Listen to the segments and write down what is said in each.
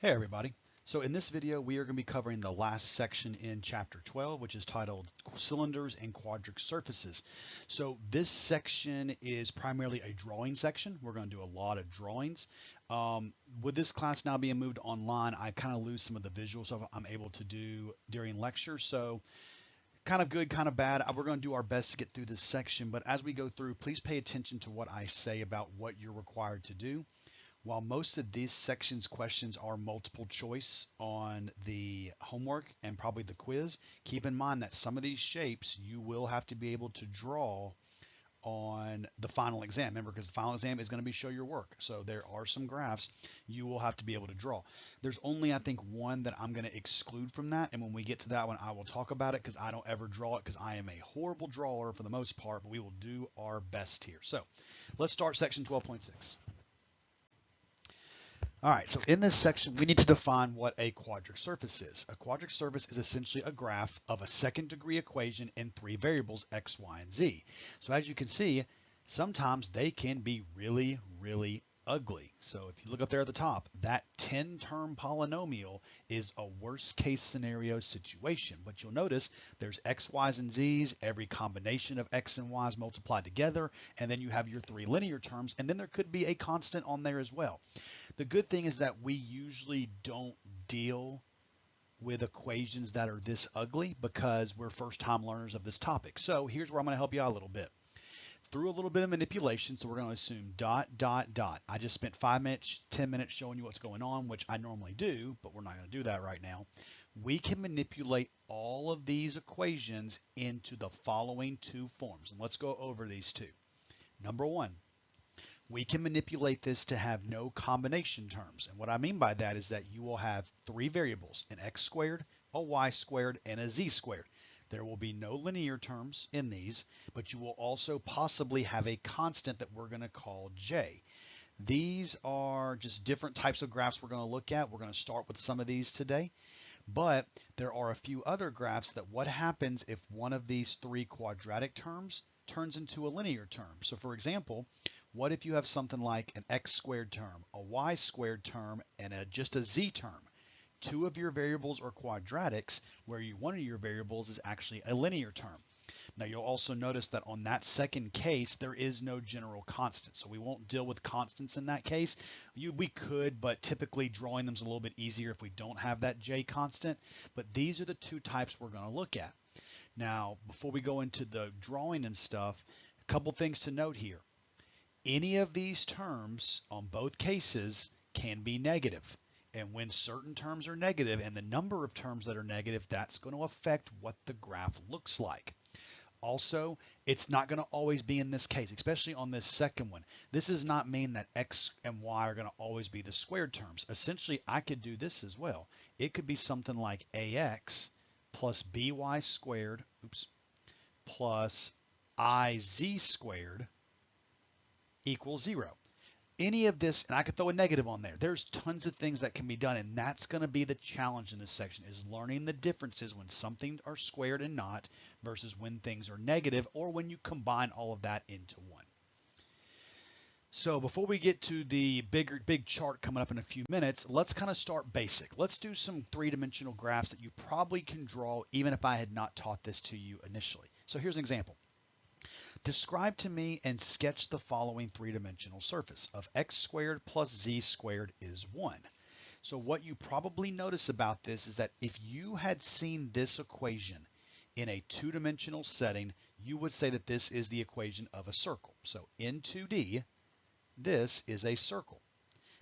Hey everybody. So in this video we are going to be covering the last section in chapter 12, which is titled Cylinders and Quadric Surfaces. So this section is primarily a drawing section. We're going to do a lot of drawings. With this class now being moved online, I kind of lose some of the visuals of I'm able to do during lecture. So kind of good, kind of bad. We're going to do our best to get through this section, but as we go through, please pay attention to what I say about what you're required to do. While most of these sections questions are multiple choice on the homework and probably the quiz, keep in mind that some of these shapes you will have to be able to draw on the final exam. Remember, because the final exam is going to be show your work. So there are some graphs you will have to be able to draw. There's only, I think, one that I'm going to exclude from that. And when we get to that one, I will talk about it because I don't ever draw it because I am a horrible drawer for the most part, but we will do our best here. So let's start section 12.6. All right, so in this section, we need to define what a quadric surface is. A quadric surface is essentially a graph of a second degree equation in three variables, x, y, and z. So as you can see, sometimes they can be really, really ugly. So if you look up there at the top, that 10-term polynomial is a worst case scenario situation. But you'll notice there's x, y's, and z's, every combination of x and y's multiplied together, and then you have your three linear terms, and then there could be a constant on there as well. The good thing is that we usually don't deal with equations that are this ugly because we're first-time learners of this topic. So here's where I'm going to help you out a little bit. Through a little bit of manipulation, so we're going to assume dot, dot, dot. I just spent 5 minutes, 10 minutes showing you what's going on, which I normally do, but we're not going to do that right now. We can manipulate all of these equations into the following two forms. And let's go over these two. Number one, we can manipulate this to have no combination terms. And what I mean by that is that you will have three variables, an x squared, a y squared, and a z squared. There will be no linear terms in these, but you will also possibly have a constant that we're going to call j. These are just different types of graphs we're going to look at. We're going to start with some of these today, but there are a few other graphs that what happens if one of these three quadratic terms turns into a linear term. So for example, what if you have something like an x squared term, a y squared term, and just a z term? Two of your variables are quadratics, where one of your variables is actually a linear term. Now you'll also notice that on that second case, there is no general constant. So we won't deal with constants in that case. We could, but typically drawing them is a little bit easier if we don't have that j constant. But these are the two types we're going to look at. Now, before we go into the drawing and stuff, a couple things to note here. Any of these terms on both cases can be negative. And when certain terms are negative and the number of terms that are negative, that's going to affect what the graph looks like. Also, it's not going to always be in this case, especially on this second one. This does not mean that x and y are going to always be the squared terms. Essentially, I could do this as well. It could be something like ax plus by squared, plus iz squared equals 0. Any of this, and I could throw a negative on there. There's tons of things that can be done, and that's going to be the challenge in this section, is learning the differences when something are squared and not versus when things are negative, or when you combine all of that into one. So before we get to the big chart coming up in a few minutes, let's kind of start basic. Let's do some three-dimensional graphs that you probably can draw even if I had not taught this to you initially. So here's an example. Describe to me and sketch the following three-dimensional surface of x squared plus z squared is 1. So what you probably notice about this is that if you had seen this equation in a two-dimensional setting, you would say that this is the equation of a circle. So in 2D, this is a circle.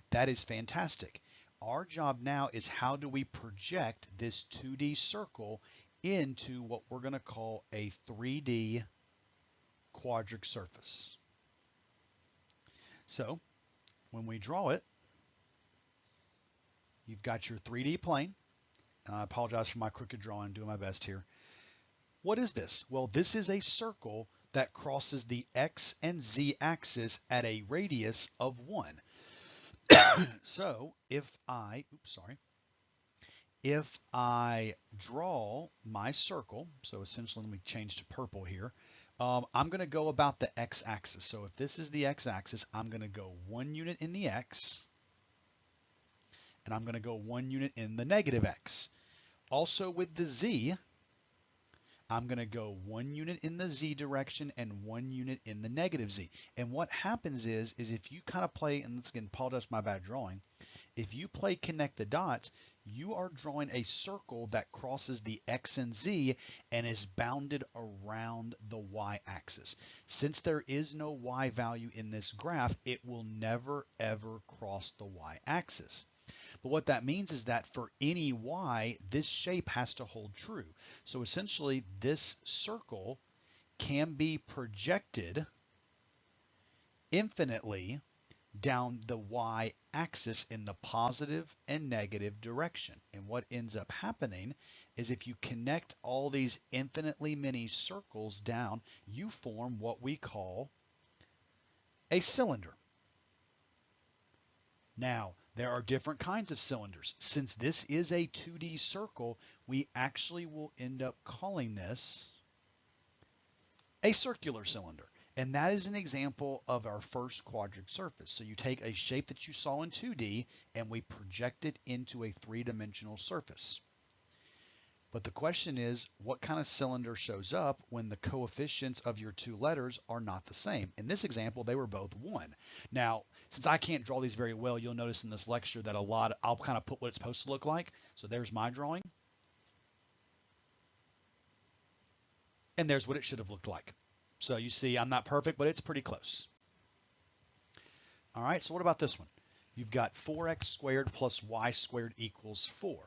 That is fantastic. Our job now is how do we project this 2D circle into what we're going to call a 3D quadric surface. So when we draw it, you've got your 3D plane. And I apologize for my crooked drawing, doing my best here. What is this? Well, this is a circle that crosses the x and z axis at a radius of 1. So if I draw my circle, so essentially let me change to purple here. I'm going to go about the x-axis. So if this is the x-axis, I'm going to go 1 unit in the x, and I'm going to go 1 unit in the negative x. Also with the z, I'm going to go 1 unit in the z direction and 1 unit in the negative z. And what happens is if you kind of play, and again, apologize for my bad drawing, if you play connect the dots, you are drawing a circle that crosses the x and z and is bounded around the y-axis. Since there is no y value in this graph, it will never ever cross the y-axis. But what that means is that for any y, this shape has to hold true. So essentially, this circle can be projected infinitely down the y-axis in the positive and negative direction. And what ends up happening is if you connect all these infinitely many circles down, you form what we call a cylinder. Now, there are different kinds of cylinders. Since this is a 2D circle, we actually will end up calling this a circular cylinder. And that is an example of our first quadric surface. So you take a shape that you saw in 2D and we project it into a 3-dimensional surface. But the question is, what kind of cylinder shows up when the coefficients of your two letters are not the same? In this example, they were both 1. Now, since I can't draw these very well, you'll notice in this lecture that I'll kind of put what it's supposed to look like. So there's my drawing. And there's what it should have looked like. So you see, I'm not perfect, but it's pretty close. All right, so what about this one? You've got 4x squared plus y squared equals 4.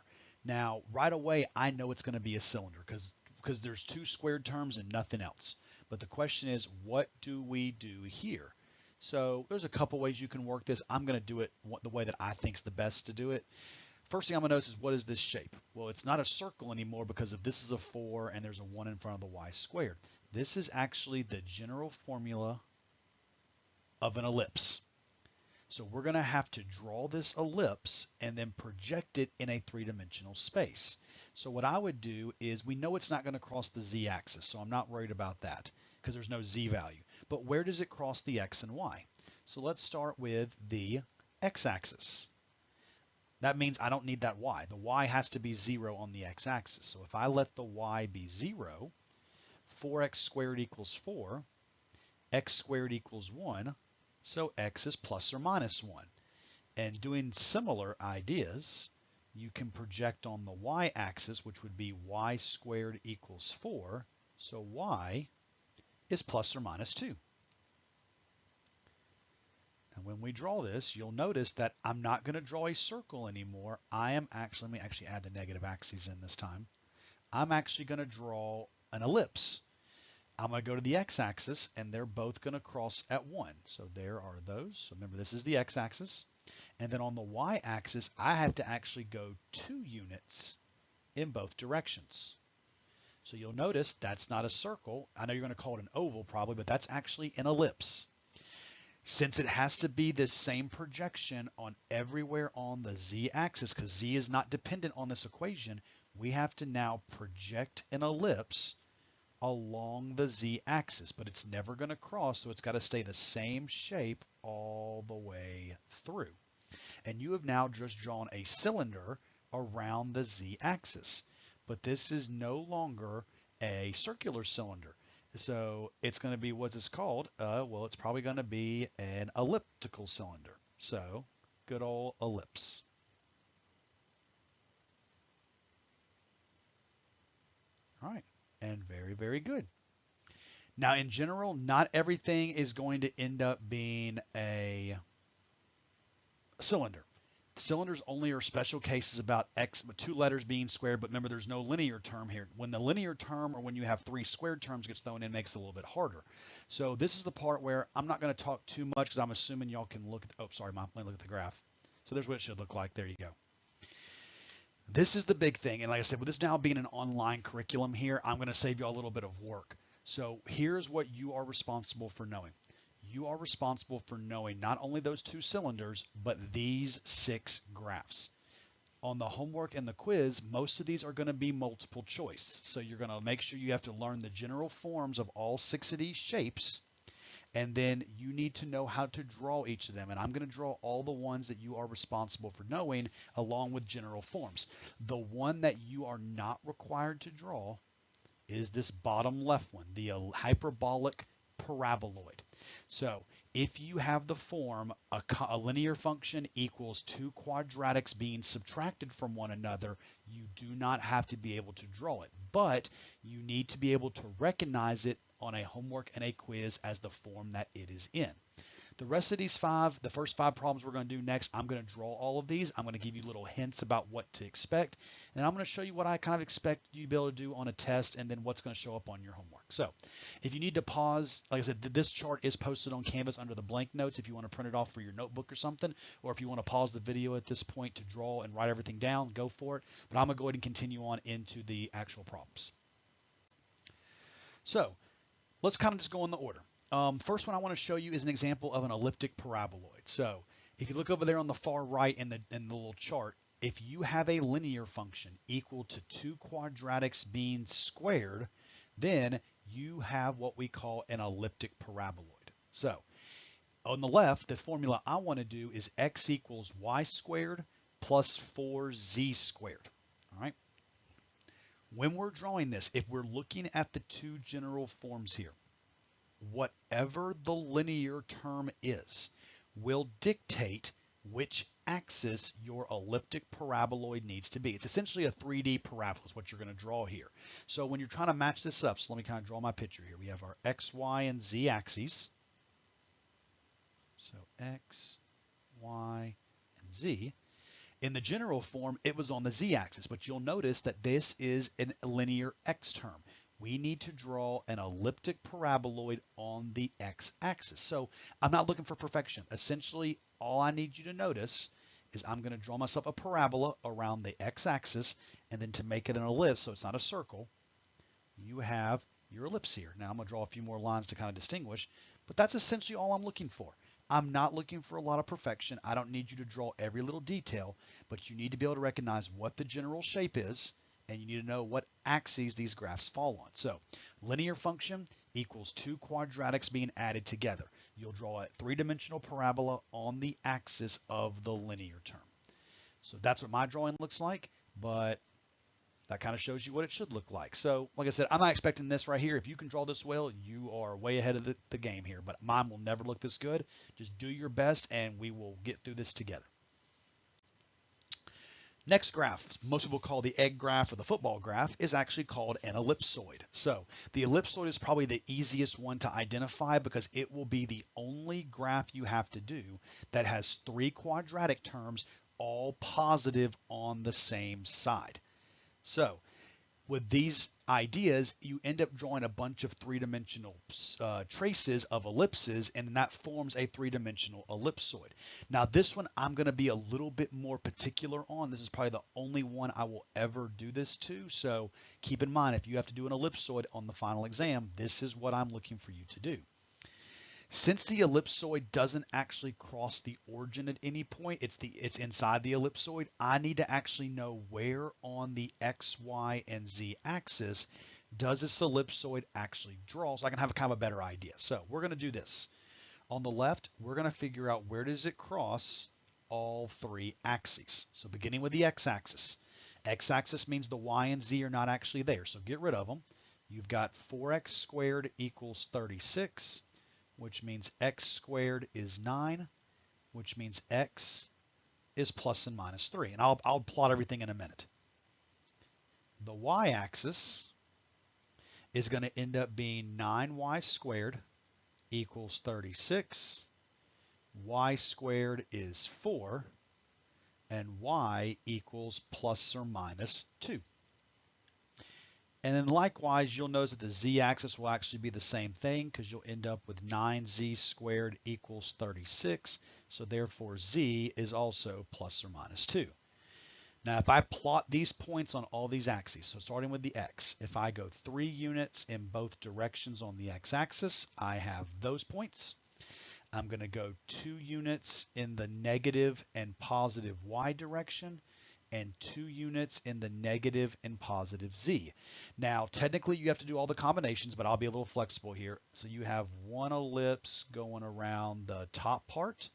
Now, right away, I know it's going to be a cylinder because there's 2 squared terms and nothing else. But the question is, what do we do here? So there's a couple ways you can work this. I'm going to do it the way that I think is the best to do it. First thing I'm going to notice is, what is this shape? Well, it's not a circle anymore because if this is a 4 and there's a 1 in front of the y squared. This is actually the general formula of an ellipse. So we're going to have to draw this ellipse and then project it in a 3-dimensional space. So what I would do is, we know it's not going to cross the z-axis, so I'm not worried about that because there's no z value. But where does it cross the x and y? So let's start with the x-axis. That means I don't need that y. The y has to be 0 on the x-axis. So if I let the y be 0, 4x squared equals 4, x squared equals 1, so x is plus or minus 1. And doing similar ideas, you can project on the y-axis, which would be y squared equals 4, so y is plus or minus 2. And when we draw this, you'll notice that I'm not going to draw a circle anymore. Let me actually add the negative axes in this time. I'm actually going to draw an ellipse. I'm going to go to the x-axis, and they're both going to cross at 1. So there are those. So remember, this is the x-axis. And then on the y-axis, I have to actually go 2 units in both directions. So you'll notice that's not a circle. I know you're going to call it an oval probably, but that's actually an ellipse. Since it has to be the same projection on everywhere on the z-axis, because z is not dependent on this equation, we have to now project an ellipse along the z-axis, but it's never going to cross, so it's got to stay the same shape all the way through. And you have now just drawn a cylinder around the z-axis, but this is no longer a circular cylinder. So it's going to be, what's this called? Well, it's probably going to be an elliptical cylinder. So good old ellipse. All right, and very, very good. Now, in general, not everything is going to end up being a cylinder. Cylinders only are special cases about x, with 2 letters being squared, but remember there's no linear term here. When the linear term, or when you have 3 squared terms gets thrown in, makes it a little bit harder. So this is the part where I'm not going to talk too much because I'm assuming y'all can look at, let me look at the graph. So there's what it should look like. There you go. This is the big thing. And like I said, with this now being an online curriculum here, I'm going to save you a little bit of work. So here's what you are responsible for knowing. You are responsible for knowing not only those 2 cylinders, but these 6 graphs. On the homework and the quiz, most of these are going to be multiple choice. So you're going to make sure you have to learn the general forms of all 6 of these shapes. and then you need to know how to draw each of them. And I'm going to draw all the ones that you are responsible for knowing along with general forms. The one that you are not required to draw is this bottom left one, the hyperbolic paraboloid. So if you have the form a linear function equals two quadratics being subtracted from one another, you do not have to be able to draw it, but you need to be able to recognize it on a homework and a quiz as the form that it is in. The rest of these the first five problems we're going to do next, I'm going to draw all of these. I'm going to give you little hints about what to expect. And I'm going to show you what I kind of expect you to be able to do on a test and then what's going to show up on your homework. So if you need to pause, like I said, this chart is posted on Canvas under the blank notes if you want to print it off for your notebook or something, or if you want to pause the video at this point to draw and write everything down, go for it. But I'm going to go ahead and continue on into the actual problems. So let's kind of just go in the order. First one I want to show you is an example of an elliptic paraboloid. So if you look over there on the far right in the little chart, if you have a linear function equal to two quadratics being squared, then you have what we call an elliptic paraboloid. So on the left, the formula I want to do is x equals y squared plus 4z squared. All right. When we're drawing this, if we're looking at the two general forms here, whatever the linear term is will dictate which axis your elliptic paraboloid needs to be. It's essentially a 3D parabola is what you're going to draw here. So when you're trying to match this up, so let me kind of draw my picture here. We have our x, y, and z axes. So x, y, and z. In the general form, it was on the z-axis, but you'll notice that this is a linear x term. We need to draw an elliptic paraboloid on the x-axis. So I'm not looking for perfection. Essentially, all I need you to notice is I'm going to draw myself a parabola around the x-axis, and then to make it an ellipse, so it's not a circle, you have your ellipse here. Now I'm going to draw a few more lines to kind of distinguish, but that's essentially all I'm looking for. I'm not looking for a lot of perfection. I don't need you to draw every little detail, but you need to be able to recognize what the general shape is, and you need to know what axes these graphs fall on. So linear function equals two quadratics being added together. You'll draw a three-dimensional parabola on the axis of the linear term. So that's what my drawing looks like, but that kind of shows you what it should look like. So like I said, I'm not expecting this right here. If you can draw this well, you are way ahead of the game here, but mine will never look this good. Just do your best and we will get through this together. Next graph, most people call the egg graph or the football graph, is actually called an ellipsoid. So the ellipsoid is probably the easiest one to identify because it will be the only graph you have to do that has three quadratic terms all positive on the same side. So with these ideas, you end up drawing a bunch of three-dimensional traces of ellipses, and that forms a three-dimensional ellipsoid. Now this one I'm going to be a little bit more particular on. This is probably the only one I will ever do this to, so keep in mind if you have to do an ellipsoid on the final exam, this is what I'm looking for you to do. Since the ellipsoid doesn't actually cross the origin at any point, it's inside the ellipsoid, I need to actually know where on the x, y, and z axis does this ellipsoid actually draw so I can have kind of a better idea. So we're going to do this. On the left, we're going to figure out where does it cross all three axes. So beginning with the x-axis. X-axis means the y and z are not actually there, so get rid of them. You've got 4x squared equals 36. Which means x squared is 9, which means x is plus and minus 3. And I'll plot everything in a minute. The y-axis is going to end up being 9y squared equals 36. Y squared is 4. And y equals plus or minus 2. And then likewise, you'll notice that the z-axis will actually be the same thing because you'll end up with 9z squared equals 36. So therefore, z is also plus or minus 2. Now, if I plot these points on all these axes, so starting with the x, if I go 3 units in both directions on the x-axis, I have those points. I'm going to go 2 units in the negative and positive y direction, and 2 units in the negative and positive z. Now, technically, you have to do all the combinations, but I'll be a little flexible here. So you have one ellipse going around the top part.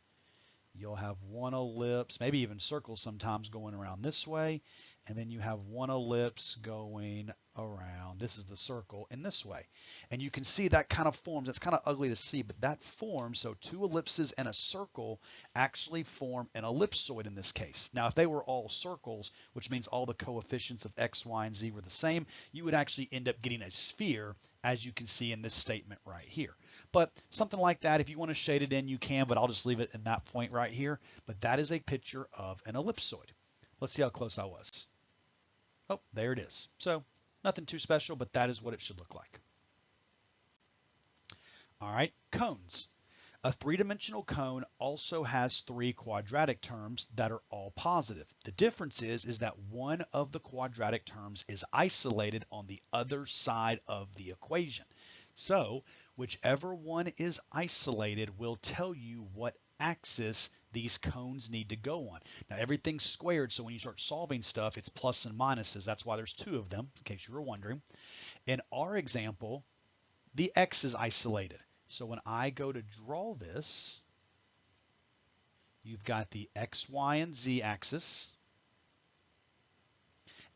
You'll have one ellipse, maybe even circles sometimes, going around this way. And then you have one ellipse going around, this is the circle, in this way. And you can see that kind of forms, it's kind of ugly to see, but that forms, so 2 ellipses and a circle actually form an ellipsoid in this case. Now, if they were all circles, which means all the coefficients of x, y, and z were the same, you would actually end up getting a sphere, as you can see in this statement right here. But something like that, if you want to shade it in, you can, but I'll just leave it in that point right here. But that is a picture of an ellipsoid. Let's see how close I was. Oh, there it is. So nothing too special, but that is what it should look like. All right, cones. A 3-dimensional cone also has 3 quadratic terms that are all positive. The difference is that one of the quadratic terms is isolated on the other side of the equation. So whichever one is isolated will tell you what axis these cones need to go on. Now everything's squared, so when you start solving stuff, it's plus and minuses. That's why there's 2 of them, in case you were wondering. In our example, the x is isolated. So when I go to draw this, you've got the x, y, and z axis.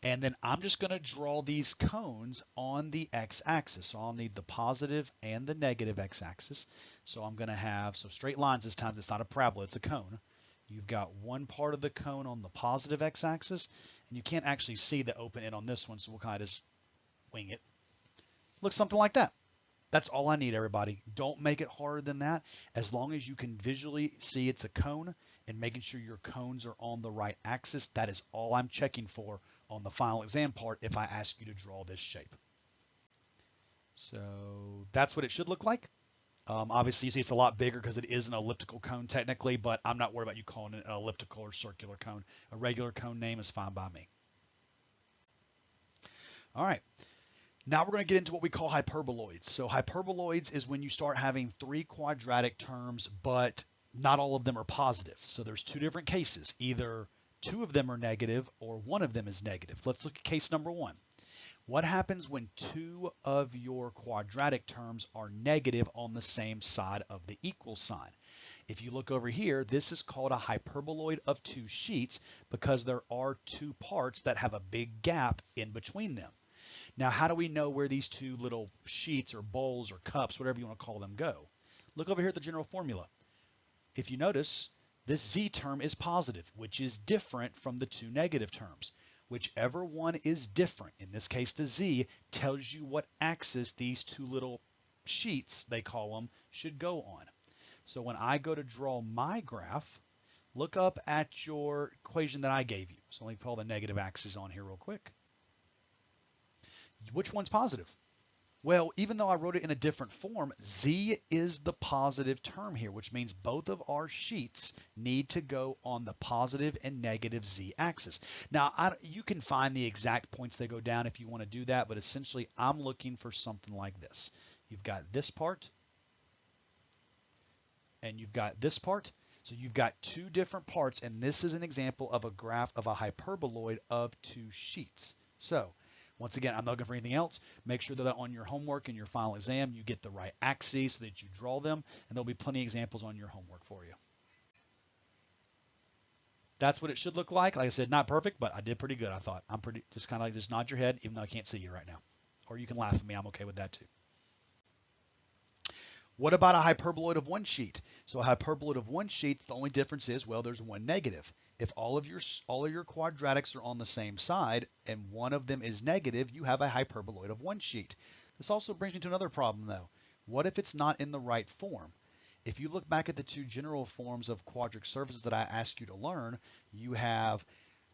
And then I'm just going to draw these cones on the x-axis. So I'll need the positive and the negative x-axis. So I'm going to have, so straight lines this time, it's not a parabola, it's a cone. You've got one part of the cone on the positive x-axis, and you can't actually see the open end on this one, so we'll kind of just wing it. Looks something like that. That's all I need, everybody. Don't make it harder than that. As long as you can visually see it's a cone and making sure your cones are on the right axis, that is all I'm checking for on the final exam part if I ask you to draw this shape. So that's what it should look like. Obviously, you see it's a lot bigger because it is an elliptical cone technically, but I'm not worried about you calling it an elliptical or circular cone. A regular cone name is fine by me. All right. Now we're going to get into what we call hyperboloids. So hyperboloids is when you start having 3 quadratic terms, but not all of them are positive. So there's 2 different cases. Either 2 of them are negative or 1 of them is negative. Let's look at case number 1. What happens when 2 of your quadratic terms are negative on the same side of the equal sign? If you look over here, this is called a hyperboloid of 2 sheets because there are 2 parts that have a big gap in between them. Now, how do we know where these 2 little sheets or bowls or cups, whatever you want to call them, go? Look over here at the general formula. If you notice, this z term is positive, which is different from the 2 negative terms. Whichever one is different, in this case the z, tells you what axis these 2 little sheets, they call them, should go on. So when I go to draw my graph, look up at your equation that I gave you. So let me put all the negative axes on here real quick. Which one's positive? Well, even though I wrote it in a different form, z is the positive term here, which means both of our sheets need to go on the positive and negative z axis. Now, you can find the exact points they go down if you want to do that, but essentially I'm looking for something like this. You've got this part, and you've got this part. So you've got 2 different parts, and this is an example of a graph of a hyperboloid of 2 sheets. So once again, I'm not looking for anything else. Make sure that on your homework and your final exam, you get the right axes so that you draw them, and there'll be plenty of examples on your homework for you. That's what it should look like. Like I said, not perfect, but I did pretty good, I thought. I'm pretty, just kind of like, just nod your head, even though I can't see you right now. Or you can laugh at me. I'm okay with that too. What about a hyperboloid of 1 sheet? So a hyperboloid of 1 sheet, the only difference is, well, there's 1 negative. If all of your quadratics are on the same side and one of them is negative, you have a hyperboloid of 1 sheet. This also brings me to another problem though. What if it's not in the right form? If you look back at the 2 general forms of quadric surfaces that I asked you to learn, you have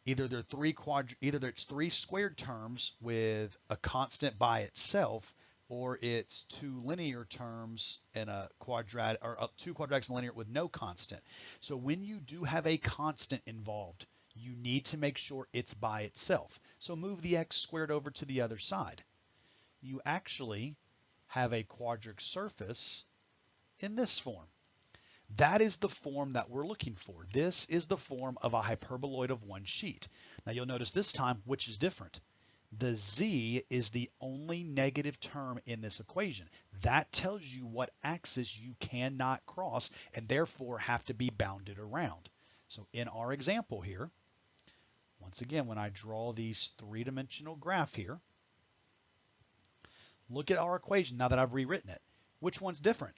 either it's 3 squared terms with a constant by itself, or it's 2 linear terms in a quadratic, or 2 quadratics in linear with no constant. So when you do have a constant involved, you need to make sure it's by itself. So move the x squared over to the other side. You actually have a quadric surface in this form. That is the form that we're looking for. This is the form of a hyperboloid of one sheet. Now you'll notice this time which is different. The z is the only negative term in this equation. That tells you what axis you cannot cross and therefore have to be bounded around. So in our example here, once again, when I draw these three-dimensional graph here, look at our equation now that I've rewritten it. Which one's different?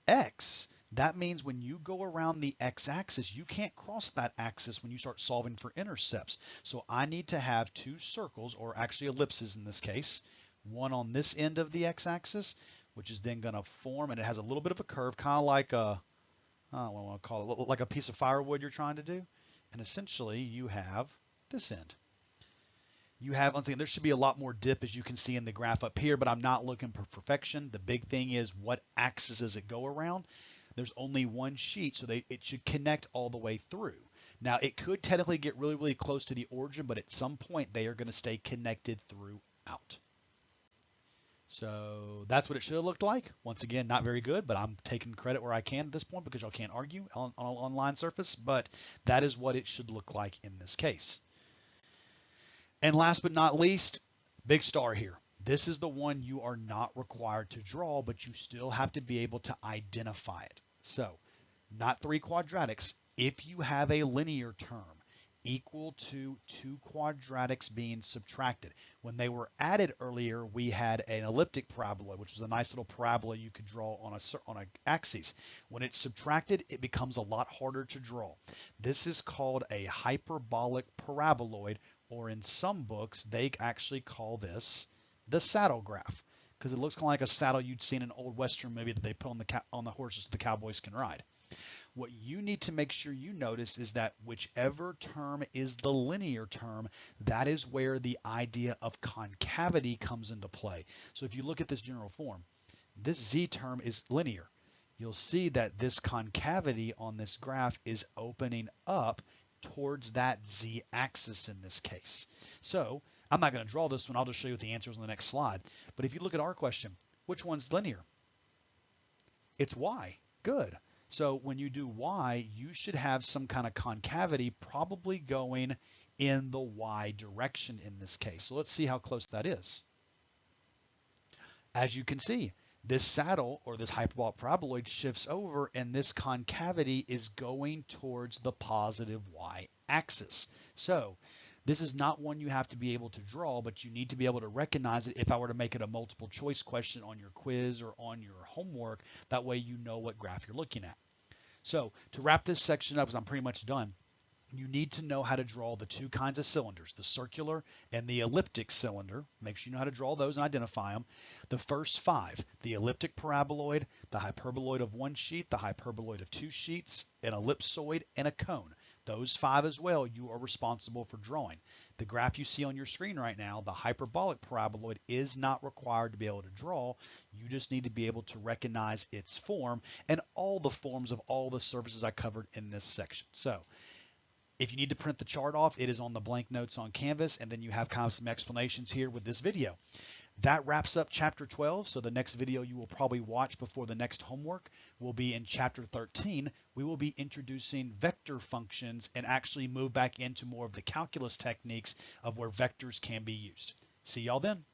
X. That means when you go around the x-axis, you can't cross that axis when you start solving for intercepts. So I need to have two circles, or actually ellipses in this case, one on this end of the x-axis, which is then going to form, and it has a little bit of a curve, kind of like a, I don't want to call it, like a piece of firewood you're trying to do. And essentially you have this end. You have, once again, there should be a lot more dip as you can see in the graph up here, but I'm not looking for perfection. The big thing is what axis does it go around? There's only one sheet, so it should connect all the way through. Now, it could technically get really, really close to the origin, but at some point they are going to stay connected throughout. So that's what it should have looked like. Once again, not very good, but I'm taking credit where I can at this point because y'all can't argue on an online surface, but that is what it should look like in this case. And last but not least, big star here. This is the one you are not required to draw, but you still have to be able to identify it. So, not three quadratics. If you have a linear term equal to two quadratics being subtracted. When they were added earlier, we had an elliptic parabola, which was a nice little parabola you could draw on an axis. When it's subtracted, it becomes a lot harder to draw. This is called a hyperbolic paraboloid, or in some books, they actually call this the saddle graph, because it looks kind of like a saddle you'd see in an old Western movie that they put on the horses the cowboys can ride. What you need to make sure you notice is that whichever term is the linear term, that is where the idea of concavity comes into play. So if you look at this general form, this z term is linear. You'll see that this concavity on this graph is opening up towards that z-axis in this case. So I'm not going to draw this one. I'll just show you what the answer is on the next slide. But if you look at our question, which one's linear? It's y. Good. So when you do y, you should have some kind of concavity probably going in the y direction in this case. So let's see how close that is. As you can see, this saddle or this hyperbolic paraboloid shifts over and this concavity is going towards the positive y-axis. So this is not one you have to be able to draw, but you need to be able to recognize it if I were to make it a multiple choice question on your quiz or on your homework. That way you know what graph you're looking at. So to wrap this section up, because I'm pretty much done, you need to know how to draw the two kinds of cylinders, the circular and the elliptic cylinder. Make sure you know how to draw those and identify them. The first five, the elliptic paraboloid, the hyperboloid of one sheet, the hyperboloid of two sheets, an ellipsoid, and a cone. Those five as well, you are responsible for drawing. The graph you see on your screen right now, the hyperbolic paraboloid, is not required to be able to draw. You just need to be able to recognize its form and all the forms of all the surfaces I covered in this section. So if you need to print the chart off, it is on the blank notes on Canvas, and then you have kind of some explanations here with this video. That wraps up chapter 12. So the next video you will probably watch before the next homework will be in chapter 13. We will be introducing vector functions and actually move back into more of the calculus techniques of where vectors can be used. See y'all then.